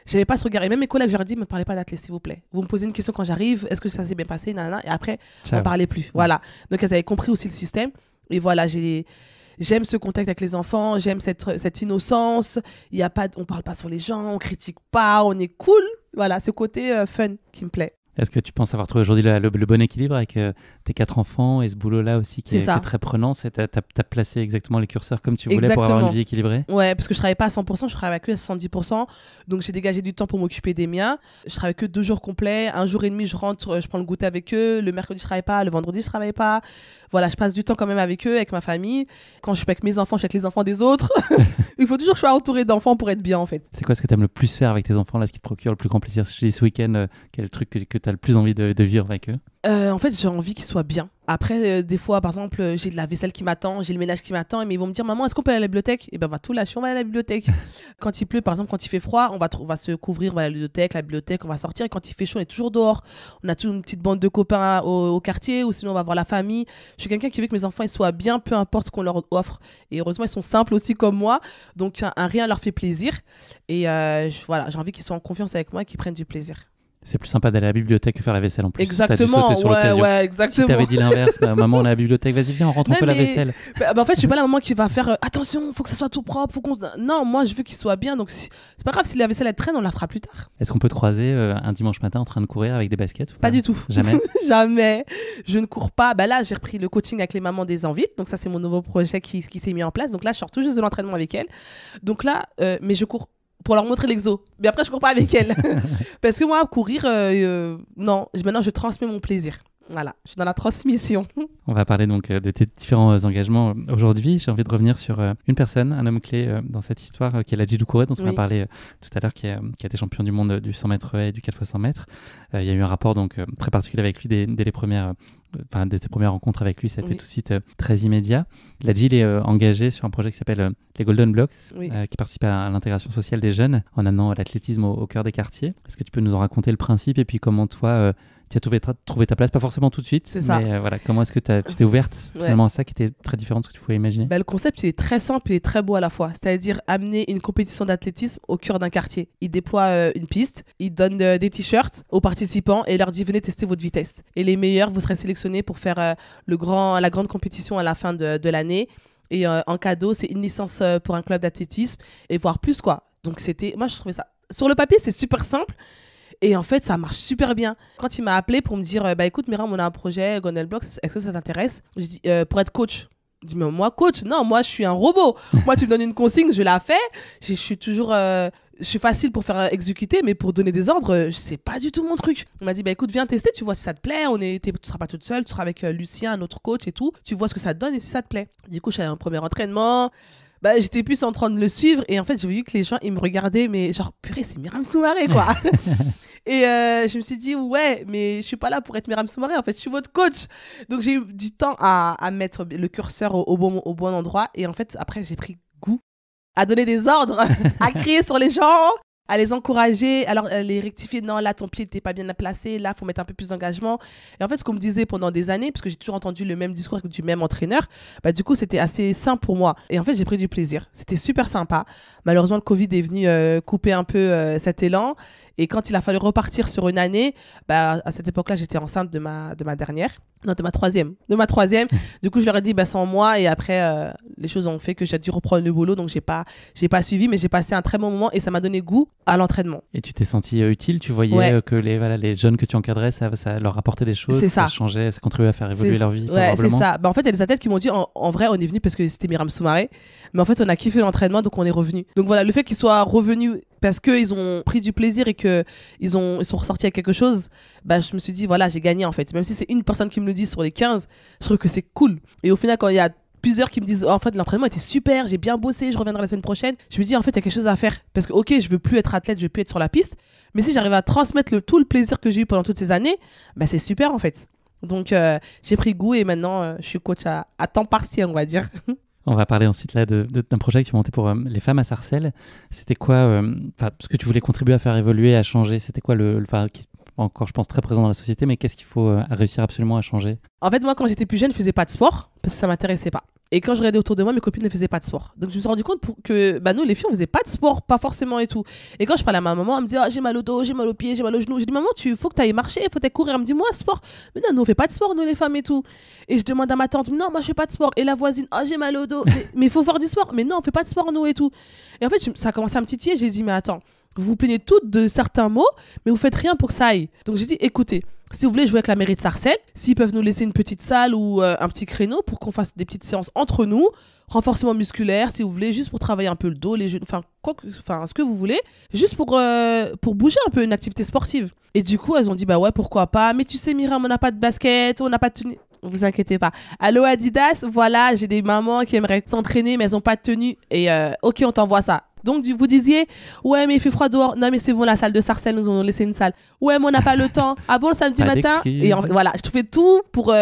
j'avais pas ce regard. Et même mes collègues, je leur dis, ne me parlez pas d'athlète, s'il vous plaît. Vous me posez une question quand j'arrive, est-ce que ça s'est bien passé, nanana, et après, on ne parlait plus. Voilà. Donc, elles avaient compris aussi le système. Et voilà, j'aime ce contact avec les enfants, j'aime cette innocence. On parle pas sur les gens, on critique pas, on est cool. Voilà, ce côté fun qui me plaît. Est-ce que tu penses avoir trouvé aujourd'hui le bon équilibre avec tes 4 enfants et ce boulot-là aussi qui est très prenant? Tu as placé exactement les curseurs comme tu voulais pour avoir une vie équilibrée? Ouais, parce que je travaillais pas à 100%, je travaillais avec eux à 70%. Donc j'ai dégagé du temps pour m'occuper des miens. Je travaille que 2 jours complets. 1 jour et demi, je rentre, je prends le goûter avec eux. Le mercredi, je travaille pas. Le vendredi, je travaille pas. Voilà, je passe du temps quand même avec eux, avec ma famille. Quand je suis avec mes enfants, je suis avec les enfants des autres. Il faut toujours que je sois entourée d'enfants pour être bien, en fait. C'est quoi ce que tu aimes le plus faire avec tes enfants, là, ce qui te procure le plus grand plaisir? Si je dis ce week-end, quel est le truc que tu as le plus envie de vivre avec eux? En fait, j'ai envie qu'ils soient bien. Après, des fois, par exemple, j'ai de la vaisselle qui m'attend, j'ai le ménage qui m'attend, mais ils vont me dire, maman, est-ce qu'on peut aller à la bibliothèque? Et ben, on va tout lâcher, on va aller à la bibliothèque. Quand il pleut, par exemple, quand il fait froid, on va se couvrir, on va à la bibliothèque, on va sortir. Et quand il fait chaud, on est toujours dehors. On a toute une petite bande de copains au quartier, ou sinon on va voir la famille. Je suis quelqu'un qui veut que mes enfants ils soient bien, peu importe ce qu'on leur offre. Et heureusement, ils sont simples aussi comme moi, donc rien leur fait plaisir. Et voilà, j'ai envie qu'ils soient en confiance avec moi et qu'ils prennent du plaisir. C'est plus sympa d'aller à la bibliothèque que faire la vaisselle en plus. Exactement, t'as dû sauter sur l'occasion. Ouais, exactement. Si t'avais dit l'inverse, maman, on est à la bibliothèque, vas-y, viens, on rentre, on fait la vaisselle. En fait, je suis pas la maman qui va faire attention, faut que ça soit tout propre, faut qu'on. Non, moi, je veux qu'il soit bien, donc c'est pas grave si la vaisselle elle traîne, on la fera plus tard. Est-ce qu'on peut te croiser un dimanche matin en train de courir avec des baskets ou pas du tout. Jamais. Jamais. Je ne cours pas. Là, j'ai repris le coaching avec les mamans des Envites, donc ça, c'est mon nouveau projet qui s'est mis en place. Donc là, je sors tout juste de l'entraînement avec elles. Donc là, mais je cours pour leur montrer l'exo. Mais après, je cours pas avec elle. Parce que moi, courir, non. Maintenant, je transmets mon plaisir. Voilà, je suis dans la transmission. On va parler donc de tes différents engagements aujourd'hui. J'ai envie de revenir sur une personne, un homme clé dans cette histoire, qui est Ladji Doucouré, dont on a parlé tout à l'heure, qui a été champion du monde du 100 mètres et du 4x100 mètres. Il y a eu un rapport donc très particulier avec lui dès les premières... de tes premières rencontres avec lui, ça a été tout de suite très immédiat. Ladji, il est engagé sur un projet qui s'appelle les Golden Blocks, qui participe à l'intégration sociale des jeunes en amenant l'athlétisme au cœur des quartiers. Est-ce que tu peux nous en raconter le principe et puis comment toi, tu as trouvé ta place, pas forcément tout de suite, mais voilà, comment est-ce que tu t'es ouverte finalement à ça qui était très différent de ce que tu pouvais imaginer? Le concept, il est très simple et très beau à la fois. C'est-à-dire amener une compétition d'athlétisme au cœur d'un quartier. Il déploie une piste, il donne des t-shirts aux participants et leur dit venez tester votre vitesse. Et les meilleurs, vous serez sélectionnés pour faire la grande compétition à la fin de l'année. Et en cadeau, c'est une licence pour un club d'athlétisme et voire plus quoi. Donc moi je trouvais ça, sur le papier c'est super simple. Et en fait, ça marche super bien. Quand il m'a appelé pour me dire écoute, Myriam, on a un projet, Golden Blocks, est-ce que ça t'intéresse? Je dis pour être coach. Je dis mais moi, coach, non, moi je suis un robot. Moi, tu me donnes une consigne, je la fais. Je suis toujours. Je suis facile pour faire exécuter, mais pour donner des ordres, c'est pas du tout mon truc. Il m'a dit écoute, viens tester, tu vois si ça te plaît. Tu seras pas toute seule, tu seras avec Lucien, un autre coach et tout. Tu vois ce que ça te donne et si ça te plaît. Du coup, je suis allée à un premier entraînement. J'étais plus en train de le suivre et en fait j'ai vu que les gens ils me regardaient mais genre purée c'est Myriam Soumaré quoi. Et je me suis dit ouais mais je suis pas là pour être Myriam Soumaré en fait je suis votre coach. Donc j'ai eu du temps à mettre le curseur au bon endroit et en fait après j'ai pris goût à donner des ordres, à crier sur les gens, à les encourager, alors les rectifier, non là ton pied n'était pas bien placé, là faut mettre un peu plus d'engagement. Et en fait ce qu'on me disait pendant des années, parce que j'ai toujours entendu le même discours du même entraîneur, du coup c'était assez simple pour moi. Et en fait j'ai pris du plaisir, c'était super sympa. Malheureusement le Covid est venu couper un peu cet élan. Et quand il a fallu repartir sur une année, à cette époque-là, j'étais enceinte de ma troisième. Du coup, je leur ai dit, sans moi. Et après, les choses ont fait que j'ai dû reprendre le boulot. Donc, j'ai pas suivi, mais j'ai passé un très bon moment et ça m'a donné goût à l'entraînement. Et tu t'es sentie utile? Tu voyais que les jeunes que tu encadrais, ça leur apportait des choses, ça changeait, ça contribuait à faire évoluer leur vie favorablement? C'est ça. En fait, il y a des athlètes qui m'ont dit, en vrai, on est venu parce que c'était Myriam Soumaré. Mais en fait, on a kiffé l'entraînement, donc on est revenu. Donc voilà, le fait qu'ils soient revenus parce qu'ils ont pris du plaisir et qu'ils sont ressortis avec quelque chose, je me suis dit, voilà, j'ai gagné en fait. Même si c'est une personne qui me le dit sur les 15, je trouve que c'est cool. Et au final, quand il y a plusieurs qui me disent en fait l'entraînement était super, j'ai bien bossé, je reviendrai la semaine prochaine. Je me dis en fait il y a quelque chose à faire parce que ok je veux plus être athlète, je veux plus être sur la piste, mais si j'arrive à transmettre tout le plaisir que j'ai eu pendant toutes ces années, bah c'est super en fait. Donc j'ai pris goût et maintenant je suis coach à temps partiel on va dire. On va parler ensuite là d'un projet que tu montais pour les femmes à Sarcelles. C'était quoi, ce que tu voulais contribuer à faire évoluer, à changer, c'était quoi encore je pense très présent dans la société, mais qu'est-ce qu'il faut réussir absolument à changer? En fait moi quand j'étais plus jeune je faisais pas de sport parce que ça m'intéressait pas. Et quand je regardais autour de moi, mes copines ne faisaient pas de sport. Donc je me suis rendu compte que nous, les filles, on faisait pas de sport, pas forcément et tout. Et quand je parlais à ma maman, elle me disait j'ai mal au dos, j'ai mal aux pieds, j'ai mal aux genoux. J'ai dit maman, faut que tu ailles marcher, faut que tu ailles courir. Elle me dit moi, sport. Mais non, nous, on fait pas de sport, nous, les femmes et tout. Et je demande à ma tante non, moi, je fais pas de sport. Et la voisine, j'ai mal au dos. Mais il faut faire du sport. Mais non, on fait pas de sport, nous et tout. Et en fait, ça a commencé à me titiller. J'ai dit mais attends, vous vous plaignez toutes de certains mots, mais vous faites rien pour que ça aille. Donc j'ai dit écoutez. Si vous voulez jouer avec la mairie de Sarcelles, s'ils peuvent nous laisser une petite salle ou un petit créneau pour qu'on fasse des petites séances entre nous, renforcement musculaire, si vous voulez, juste pour travailler un peu le dos, les genoux, ce que vous voulez, juste pour bouger un peu une activité sportive. Et du coup, elles ont dit, bah ouais, pourquoi pas. Mais tu sais, Myriam, on n'a pas de basket, on n'a pas de tenue. Vous inquiétez pas. Allô Adidas, voilà, j'ai des mamans qui aimeraient s'entraîner, mais elles n'ont pas de tenue. Et ok, on t'envoie ça. Donc, vous disiez, ouais, mais il fait froid dehors. Non, mais c'est bon, la salle de Sarcelles, nous ont laissé une salle. Ouais, mais on n'a pas le temps. Ah bon, le samedi matin. Et voilà, je fais tout pour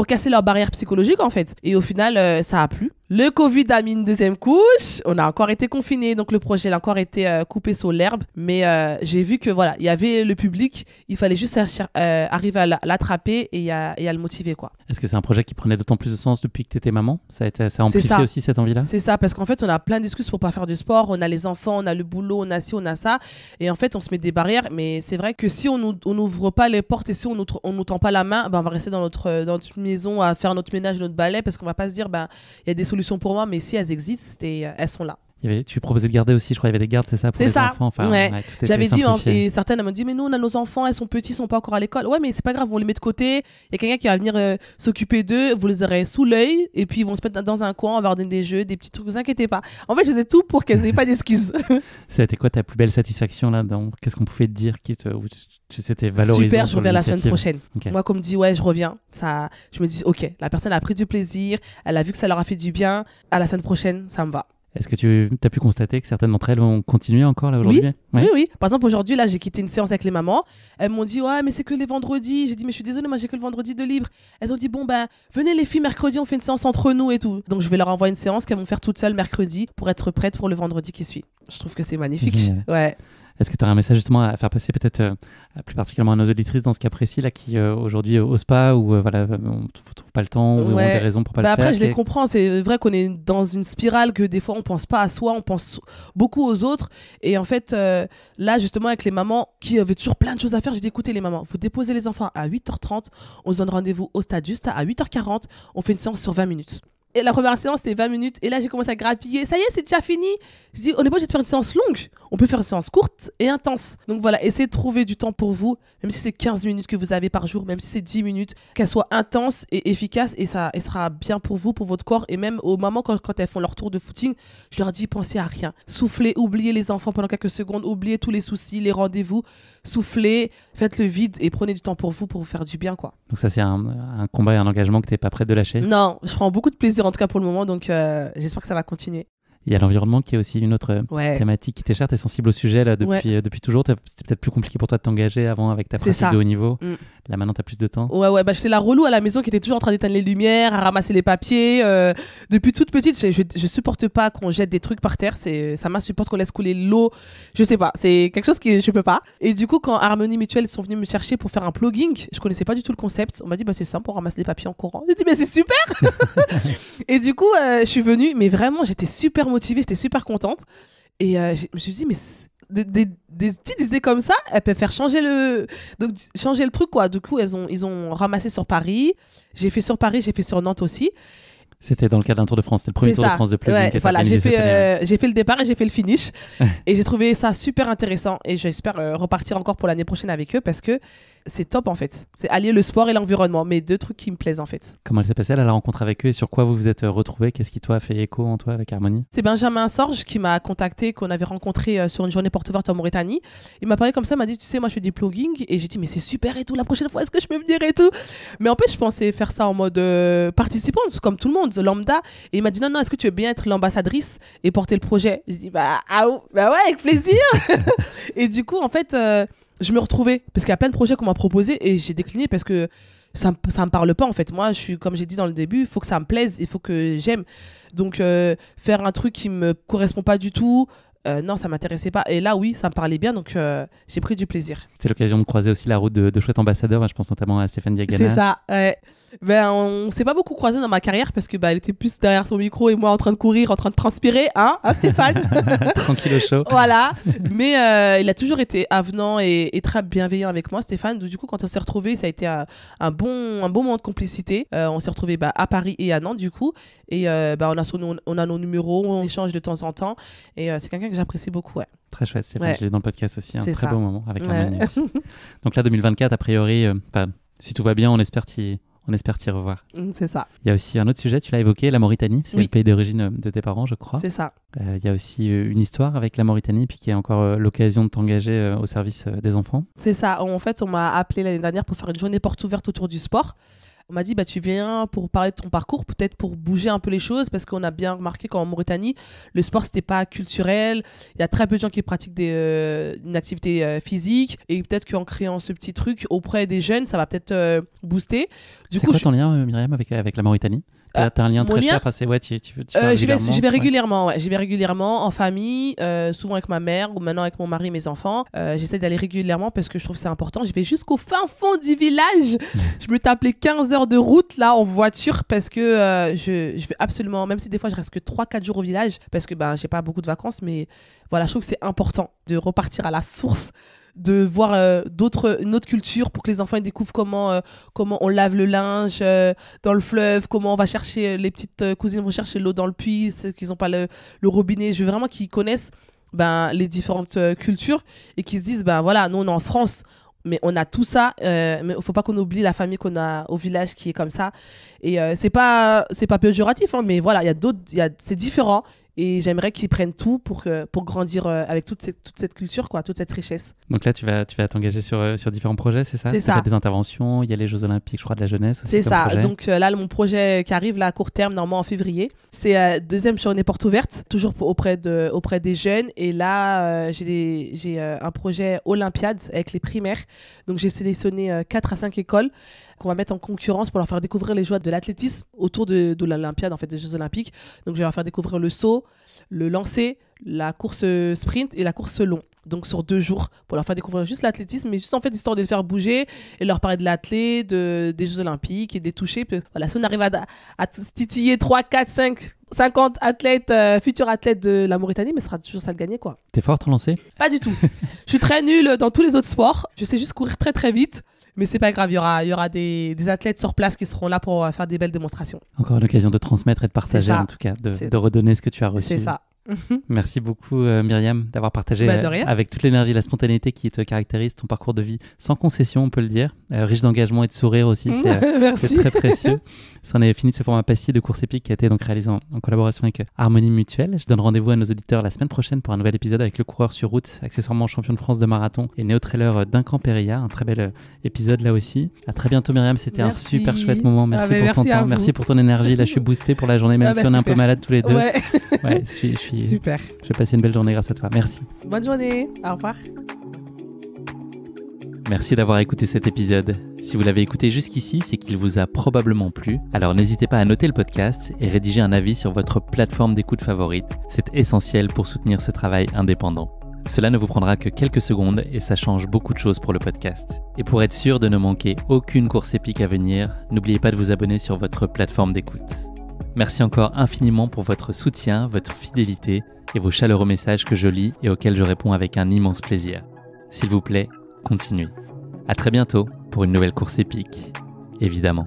casser leur barrière psychologique, en fait. Et au final, ça a plu. Le Covid a mis une deuxième couche. On a encore été confinés. Donc, le projet a encore été coupé sur l'herbe. Mais j'ai vu que, voilà, il y avait le public. Il fallait juste arriver à l'attraper et à le motiver, quoi. Est-ce que c'est un projet qui prenait d'autant plus de sens depuis que tu étais maman? Ça a amplifié aussi cette envie-là? C'est ça, parce qu'en fait, on a plein d'excuses pour pas faire du sport. On a les enfants, on a le boulot, on a ci, on a ça. Et en fait, on se met des barrières. Mais c'est vrai que si on n'ouvre pas les portes et si on nous tend pas la main, on va rester dans notre maison à faire notre ménage, notre balai, parce qu'on va pas se dire, il y a des solutions pour moi, mais si elles existent, elles sont là. Tu proposais de garder aussi, je crois, il y avait des gardes, c'est ça, pour les enfants. Enfin, ouais. J'avais dit, et certaines m'ont dit, mais nous, on a nos enfants, elles sont petits, ils sont pas encore à l'école. Ouais, mais c'est pas grave, on les met de côté. Il y a quelqu'un qui va venir s'occuper d'eux, vous les aurez sous l'œil, et puis ils vont se mettre dans un coin, on va leur donner des jeux, des petits trucs, vous inquiétez pas. En fait, je faisais tout pour qu'elles aient pas d'excuses. C'était quoi ta plus belle satisfaction là? Qu'est-ce qu'on pouvait te dire où tu s'étais valorisant? Super, je reviens la semaine prochaine. Okay. Moi, qu'on me dit, ouais, je reviens, je me dis, ok, la personne a pris du plaisir, elle a vu que ça leur a fait du bien, à la semaine prochaine, ça me va. Est-ce que tu as pu constater que certaines d'entre elles ont continué encore là aujourd'hui? Oui. Par exemple, aujourd'hui, là, j'ai quitté une séance avec les mamans. Elles m'ont dit, ouais, mais c'est que les vendredis. J'ai dit, mais je suis désolée, moi, j'ai que le vendredi de libre. Elles ont dit, bon, venez les filles, mercredi, on fait une séance entre nous et tout. Donc, je vais leur envoyer une séance qu'elles vont faire toutes seules mercredi pour être prêtes pour le vendredi qui suit. Je trouve que c'est magnifique. Génial. Ouais. Est-ce que tu as un message justement à faire passer peut-être plus particulièrement à nos auditrices dans ce cas précis là, qui aujourd'hui osent pas ou on ne trouve pas le temps ou ont des raisons pour pas le faire? Après, je les comprends. C'est vrai qu'on est dans une spirale que des fois on pense pas à soi, on pense beaucoup aux autres. Et en fait, là justement avec les mamans qui avaient toujours plein de choses à faire, j'ai dit écoutez les mamans, vous déposez les enfants à 8h30, on se donne rendez-vous au stade juste à 8h40, on fait une séance sur 20 minutes. Et la première séance, c'était 20 minutes. Et là, j'ai commencé à grappiller. Ça y est, c'est déjà fini. Je dis, on n'est pas obligé de faire une séance longue. On peut faire une séance courte et intense. Donc voilà, essayez de trouver du temps pour vous. Même si c'est 15 minutes que vous avez par jour, même si c'est 10 minutes, qu'elle soit intense et efficace. Et ça sera bien pour vous, pour votre corps. Et même aux mamans, quand elles font leur tour de footing, je leur dis, pensez à rien. Soufflez, oubliez les enfants pendant quelques secondes. Oubliez tous les soucis, les rendez-vous. Soufflez, faites le vide et prenez du temps pour vous faire du bien, quoi. Donc ça, c'est un combat et un engagement que tu n'es pas prête de lâcher? Non, je prends beaucoup de plaisir en tout cas pour le moment, donc j'espère que ça va continuer. Il y a l'environnement qui est aussi une autre thématique qui t'est chère. Tu es sensible au sujet là, depuis toujours. C'était peut-être plus compliqué pour toi de t'engager avant avec ta pratique de haut niveau. Là maintenant, tu as plus de temps. Ouais, j'étais la relou à la maison qui était toujours en train d'éteindre les lumières, à ramasser les papiers. Depuis toute petite, je supporte pas qu'on jette des trucs par terre. Ça m'insupporte qu'on laisse couler l'eau. Je sais pas, c'est quelque chose que je peux pas. Et du coup, quand Harmonie Mutuelle sont venus me chercher pour faire un plugging, je connaissais pas du tout le concept. On m'a dit, c'est simple, on ramasse les papiers en courant. J'ai dit, mais c'est super. Et du coup, je suis venue, mais vraiment, j'étais super motivée, j'étais super contente. Et je me suis dit, mais des petites idées comme ça, elles peuvent faire changer le truc, quoi. Du coup, ils ont ramassé sur Paris. J'ai fait sur Paris, j'ai fait sur Nantes aussi. C'était dans le cadre d'un Tour de France. C'était le premier Tour de France de plugging. Ouais, voilà, j'ai fait le départ et j'ai fait le finish. Et j'ai trouvé ça super intéressant. Et j'espère repartir encore pour l'année prochaine avec eux parce que c'est top en fait. C'est allier le sport et l'environnement. Mais deux trucs qui me plaisent en fait. Comment elle s'est passée la rencontre avec eux et sur quoi vous vous êtes retrouvés? Qu'est-ce qui toi a fait écho en toi avec Harmonie? C'est Benjamin Sorge qui m'a contacté, qu'on avait rencontré sur une journée porte ouverte en Mauritanie. Il m'a parlé comme ça, il m'a dit tu sais moi je fais du plugging et j'ai dit mais c'est super et tout, la prochaine fois est-ce que je peux venir et tout. Mais en fait je pensais faire ça en mode participant comme tout le monde. monde lambda. Et il m'a dit non, est-ce que tu veux bien être l'ambassadrice et porter le projet? Je dis bah ouais, avec plaisir. Et du coup, en fait, je me retrouvais parce qu'il y a plein de projets qu'on m'a proposés et j'ai décliné parce que ça me parle pas en fait. Moi, je suis, comme j'ai dit dans le début, il faut que ça me plaise, il faut que j'aime. Donc, faire un truc qui me correspond pas du tout, non, ça m'intéressait pas. Et là, oui, ça me parlait bien, donc j'ai pris du plaisir. C'est l'occasion de croiser aussi la route de chouettes ambassadeurs. Je pense notamment à Stéphane Diagana. C'est ça. Ben, on s'est pas beaucoup croisés dans ma carrière parce que elle était plus derrière son micro et moi en train de courir, en train de transpirer, hein Stéphane. Tranquille au chaud. Voilà. Mais il a toujours été avenant et très bienveillant avec moi, Stéphane. Donc, du coup, quand on s'est retrouvés, ça a été un bon moment de complicité. On s'est retrouvés à Paris et à Nantes, du coup. Et on a nos numéros, on échange de temps en temps. Et c'est quelqu'un que j'apprécie beaucoup, ouais. Très chouette, Stéphane. Je l'ai dans le podcast aussi. Un très beau moment avec Harmonie aussi. Donc là, 2024, a priori, si tout va bien, on espère t'y revoir. C'est ça. Il y a aussi un autre sujet, tu l'as évoqué, la Mauritanie. C'est le pays d'origine de tes parents, je crois. C'est ça. Il y a aussi une histoire avec la Mauritanie, puis qui est encore l'occasion de t'engager au service des enfants. C'est ça. En fait, on m'a appelé l'année dernière pour faire une journée porte ouverte autour du sport. On m'a dit, tu viens pour parler de ton parcours, peut-être pour bouger un peu les choses, parce qu'on a bien remarqué qu'en Mauritanie, le sport, c'était pas culturel. Il y a très peu de gens qui pratiquent une activité physique. Et peut-être qu'en créant ce petit truc auprès des jeunes, ça va peut-être booster. C'est quoi ton lien, Myriam, avec la Mauritanie? T'as un lien très cher, enfin, tu vas régulièrement. J'y vais régulièrement, ouais. J'y vais régulièrement en famille, souvent avec ma mère ou maintenant avec mon mari et mes enfants. J'essaie d'aller régulièrement parce que je trouve que c'est important. Je vais jusqu'au fin fond du village. Je me tape les 15 heures de route là en voiture parce que je vais absolument, même si des fois je reste que 3-4 jours au village parce que j'ai pas beaucoup de vacances, mais voilà, je trouve que c'est important de repartir à la source, de voir une autre culture pour que les enfants ils découvrent comment on lave le linge dans le fleuve, comment on va chercher, les petites cousines vont chercher l'eau dans le puits, ceux qui n'ont pas le robinet. Je veux vraiment qu'ils connaissent les différentes cultures et qu'ils se disent, voilà, nous on est en France, mais on a tout ça, mais il ne faut pas qu'on oublie la famille qu'on a au village qui est comme ça. Et c'est pas péjoratif, hein, mais voilà, c'est différent. Et j'aimerais qu'ils prennent tout pour grandir avec toute cette culture, quoi, toute cette richesse. Donc là, tu vas t'engager sur différents projets, c'est ça? C'est ça. Tu as des interventions, il y a les Jeux Olympiques, je crois, de la jeunesse aussi. C'est ça. Projet. Donc là, mon projet qui arrive là, à court terme, normalement en février, c'est deuxième journée porte ouverte, toujours auprès des jeunes. Et là, j'ai un projet Olympiade avec les primaires. Donc j'ai sélectionné 4 à 5 écoles qu'on va mettre en concurrence pour leur faire découvrir les joies de l'athlétisme autour de l'Olympiade, en fait, des Jeux Olympiques. Donc, je vais leur faire découvrir le saut, le lancer, la course sprint et la course long. Donc, sur 2 jours, pour leur faire découvrir juste l'athlétisme, mais juste en fait, histoire de les faire bouger et leur parler de l'athlète, des Jeux Olympiques et des toucher. Voilà, si on arrive à titiller 3, 4, 5, 50 athlètes, futurs athlètes de la Mauritanie, mais ce sera toujours ça de gagner, quoi. T'es forte en lancer? Pas du tout. Je suis très nulle dans tous les autres sports. Je sais juste courir très, très vite. Mais c'est pas grave, il y aura des athlètes sur place qui seront là pour faire des belles démonstrations. Encore une occasion de transmettre et de partager, en tout cas, de redonner ce que tu as reçu. C'est ça. Merci beaucoup Myriam d'avoir partagé avec toute l'énergie, la spontanéité qui te caractérise ton parcours de vie sans concession, on peut le dire, riche d'engagement et de sourire aussi, c'est très précieux. C'en est fini de ce format pastille de course épique qui a été donc réalisé en collaboration avec Harmonie Mutuelle. Je donne rendez-vous à nos auditeurs la semaine prochaine pour un nouvel épisode avec le coureur sur route, accessoirement champion de France de marathon et néo-trailer Duncan Périlla, un très bel épisode là aussi. À très bientôt Myriam, c'était un super chouette moment, merci pour ton temps, merci pour ton énergie, là je suis boosté pour la journée même si on est un peu malade tous les deux. Ouais, super. Je vais passer une belle journée grâce à toi. Merci. Bonne journée. Au revoir. Merci d'avoir écouté cet épisode. Si vous l'avez écouté jusqu'ici, c'est qu'il vous a probablement plu. Alors n'hésitez pas à noter le podcast et rédiger un avis sur votre plateforme d'écoute favorite. C'est essentiel pour soutenir ce travail indépendant. Cela ne vous prendra que quelques secondes et ça change beaucoup de choses pour le podcast. Et pour être sûr de ne manquer aucune course épique à venir, n'oubliez pas de vous abonner sur votre plateforme d'écoute. Merci encore infiniment pour votre soutien, votre fidélité et vos chaleureux messages que je lis et auxquels je réponds avec un immense plaisir. S'il vous plaît, continuez. À très bientôt pour une nouvelle course épique, évidemment.